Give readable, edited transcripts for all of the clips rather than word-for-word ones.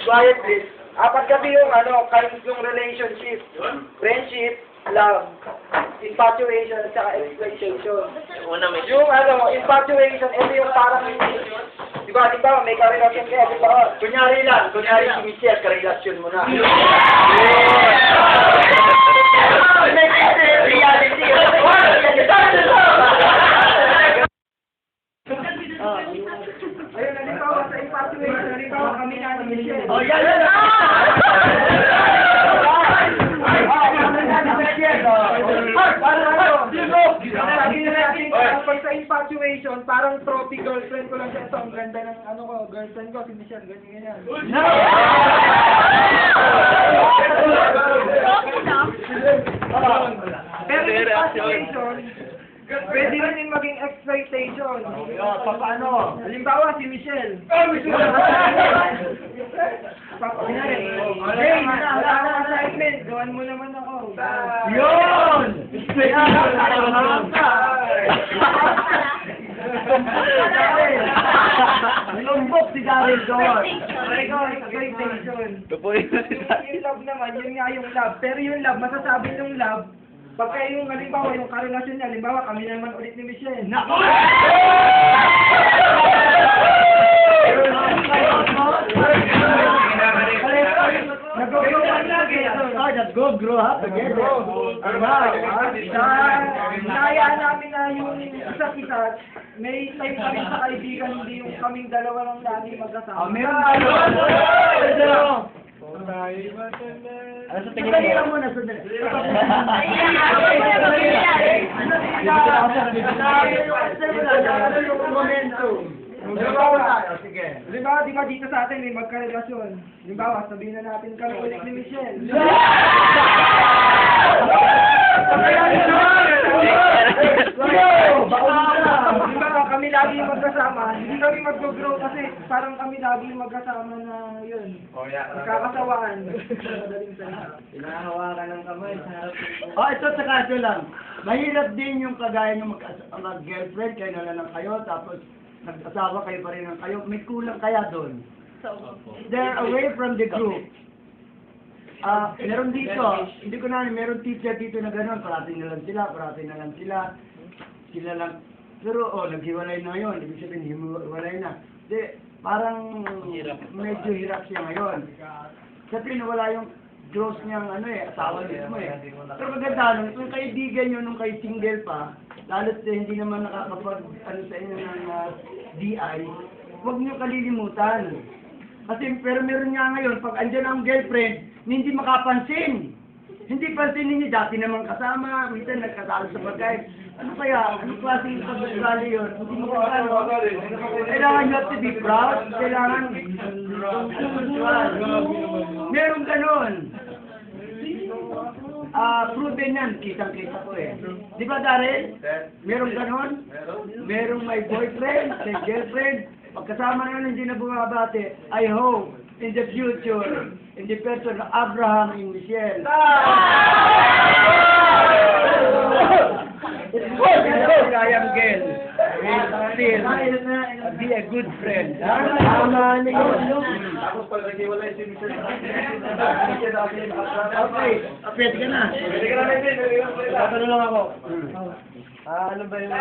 Quiet please. Apat kasi yung kinds ng relationship. Friendship, love, infatuation, at saka exploitation. Yung infatuation, ito yung parang, di ba, may karelasyon kaya, di ba, kunyari si Michelle, karelasyon mo na. Reality. Ayun, halimbawa sa infatuation, halimbawa kami na ni Michelle. Oh, yan! Pag sa infatuation, parang trophy girlfriend ko lang siya. Ito, ang ganda ng girlfriend ko, si Michelle, ganyan. Pero infatuation, pwede rin yung maging exploitation. Paano? Halimbawa, si Michelle. Jay, excitement. Gawan mo naman ako. Yun! Lumbok si Daryl doon. Exploitation. Yung love naman, yun nga yung love. Pero yung love, masasabi yung love, pagka yung halimbawa, yung karelasyon niya, halimbawa, kami naman ulit ni Michelle. Nako! Nag-grow up together. Hinayaan namin na yung isa't isa, may time kami sa kaibigan, hindi yung kaming dalawa lang lagi magkasama. Meron tayo. Ano sa tingin mo? Halimbawa, di ba dito sa atin may magkarelasyon? Halimbawa, sabihin na natin kami ulit ni Michelle. Halimbawa, kami lagi magkasama, hindi kami mag-grow kasi parang kami lagi magkasama na yun. Magkakasawaan. Hinahawakan ng kamay. Ito sa kaso lang. Mahirap din yung kagaya ng mag-girlfriend, kayo na lang kayo, tapos nag-asawa kayo pa rin ng kayo. May kulang kaya doon. They're away from the group. Meron dito, hindi ko na, meron teacher dito na gano'n, parating na lang sila. Sila lang, pero naghiwalay na yun, ibig sabihin, hiwalay na. Parang medyo hirap siya ngayon. Siyempre, nawala yung gross niyang asawa mismo Pero maganda, nung kaibigan nyo, nung kay single pa, lalo't hindi naman nakakapag, sa inyo ng DI, huwag nyo kalilimutan. Kasi, pero meron nga ngayon, pag andyan ang girlfriend, hindi makapansin. Hindi pansin ninyo, dati naman kasama, minsan nagkasalo sa pagkain. Ano kaya? Anong klaseng pag-ugali yun? Hindi mo kasalo. Kailangan you have to be proud. Kailangan meron ganon. Proven yan. Kitang-kita ko Di ba, Daryl? Meron ganon? Merong may boyfriend, may girlfriend. Pagkasama na yun, hindi na bumabate. I hope, in the future, in the person of Abraham and Michelle. I am girl. Will still be a good friend. Okay, pwede ka na. Tatanong lang ako. Ano ba yung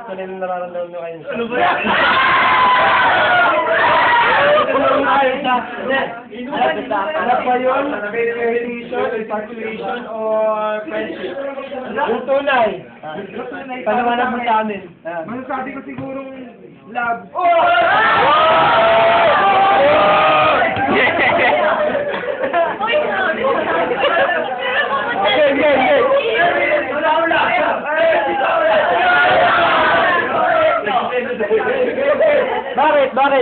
tunay na nararamdaman nyo kayo? Ano ba yan? Ano ba yun? Relation, infatuation, or friendship? Yung tunay. Panawanag mo sa amin. Masasabi ko sigurong love.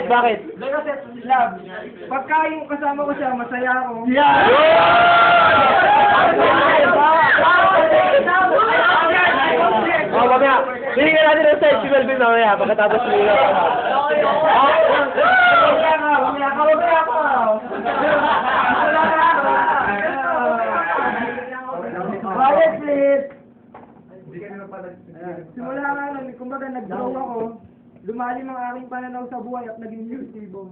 Bakit? Kasi love. Pagka yung kasama ko siya, masaya ako. Yeah! Mamaya, bigyan natin ng side si Melvin mamaya, pagkatapos nila. Mamaya ka. Quiet please. Simula nga lang, kumbaga nag-grow ako. Lumalim ang aking pananaw sa buhay at naging YouTube.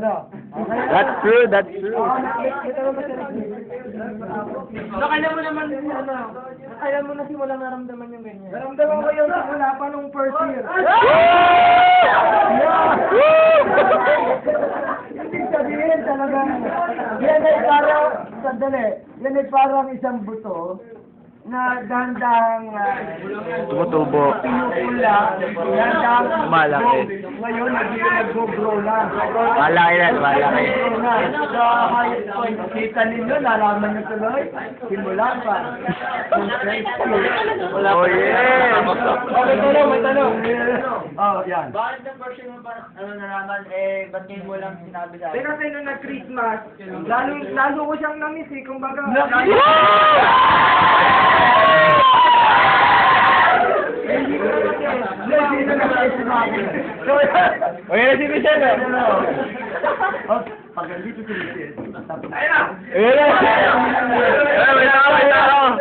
Ano? Okay. That's true, that's true. Kailan mo naman, kailan mo na simulang naramdaman yung ganyan? Naramdaman ko yung simula pa nung first year. Ibig sabihin talagang, yan ay parang, sandali, yan ay parang isang buto na dahan-dahang Tumutubo. pinupula, dahan-dahang Malaki. ngayon, nag-grow lang. Malaki yan, malaki. So, kita ninyo, nalaman nyo tuloy, simula pa. Oh, yeah! May tanong. Oh, yan. Bakit na version mo pa, nalaman, ba't ngayon mo lang sinabi sa Eh kasi nung nag-Christmas, lalo ko siyang namiss eh, kumbaga. Hindi ko Okay na si Michelle, eh. Oh, pag nandito si Michelle, tapos... Ayun na! May tao, may tao!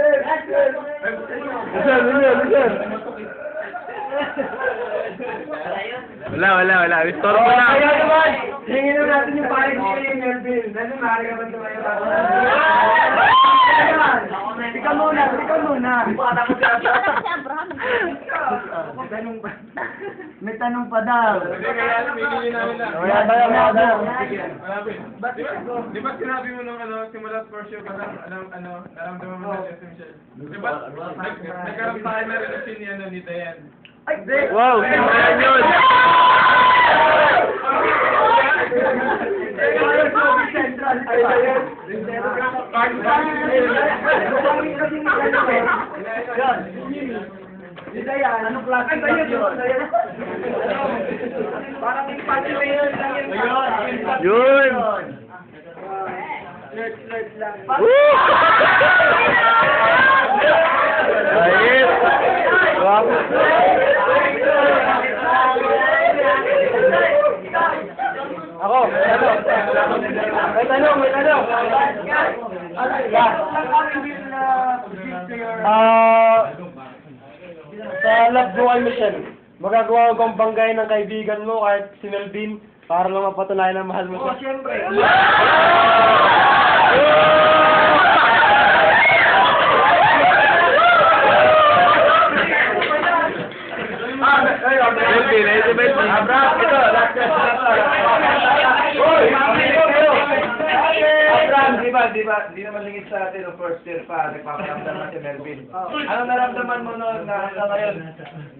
Michelle. Wala. Restore mo na. Kaya naman, hingin na natin yung pahay ni Melvin. Ano, maaari ka ba tumayo? Ikaw muna. May tanong pa daw. Wala tayo, wala tayo. Di ba sinabi mo nung simula first year ka naramdaman mo na si Michelle? Di ba nagkaroon tayo na relasyon ni Dayan? Wow! Ayan yun! Anong klase ba yun? Parang infatuation lang yun. Yun! Flirt lang. Woo! Ayun! Wow! Ako, may tanong. Sa love mo kay Michelle, magagawa ko bang banggay ng kaibigan mo kahit si Melvin para lang mapatunayan na mahal mo siya? Siyempre. Melvin, ayun si Melvin. Abraham, ito, last question. Abraham, di naman lingit sa atin o first year pa, nagpaparamdam na si Melvin. Anong naramdaman mo noon na hanggang ngayon?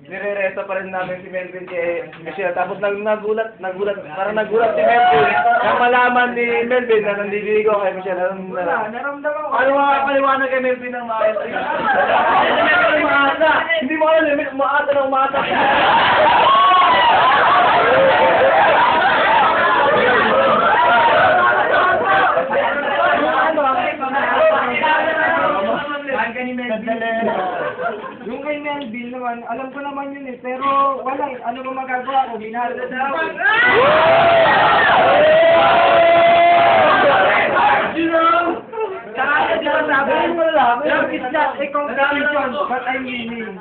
Nire-reto pa rin namin si Melvin kay Michelle. Tapos nagulat si Melvin nang malaman ni Melvin na nandiligaw kay Michelle. Anong Naramdaman ko. ano makakaliwanag kay Melvin ng maayos? Hindi mo alam, umaasa na umaasa. Yung kay Melvin naman, alam ko naman yun eh, pero wala eh. Ano ba magagawa ko? Minahal ko daw. Saka di ba sabi mo lang, Love is not a competition, but I'm winning.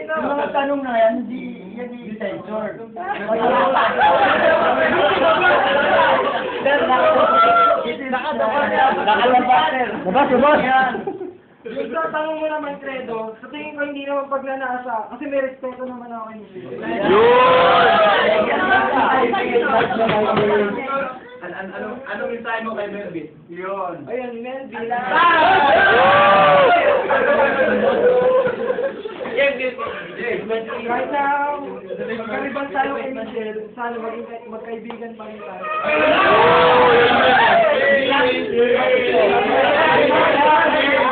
Yung mga tanong na yan, yan hindi censor. Labas! Yung tatanong mo naman, Credo, sa tingin ko hindi naman pagnanasa, kasi may respeto naman ako kay Melvin. Anong mensahe mo kay Melvin? Ayun, Melvin. Right now, magkaribal tayo kay Michelle, sana magkaibigan pa rin tayo.